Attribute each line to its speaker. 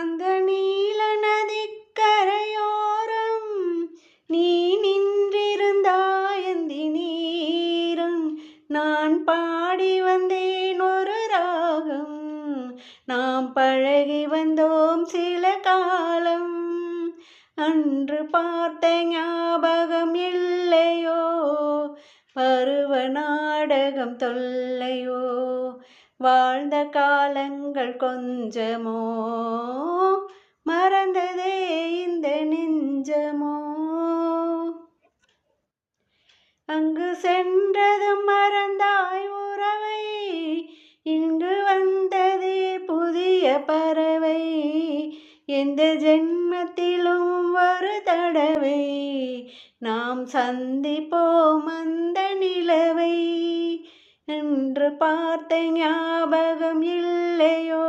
Speaker 1: அந்த நீல நதிக்கரையோரம் நீ நின்றிருந்தாயந்தி நீரும் நான் பாடி வந்தேன் ஒரு ராகம். நாம் பழகி வந்தோம் சில காலம். அன்று பார்த்த ஞாபகம் இல்லையோ, பருவ நாடகம் தொல்லையோ, வாழ்ந்த காலங்கள் கொஞ்சமோ, மறந்ததே இந்த நெஞ்சமோ. அங்கு சென்றதும் மறந்தாய் உறவை, இங்கு வந்ததே புதிய பறவை. எந்த ஜென்மத்திலும் ஒரு தடவை நாம் சந்திப்போம் அந்த நிலவை. என்று பார்த்த ஞாபகம் இல்லையோ,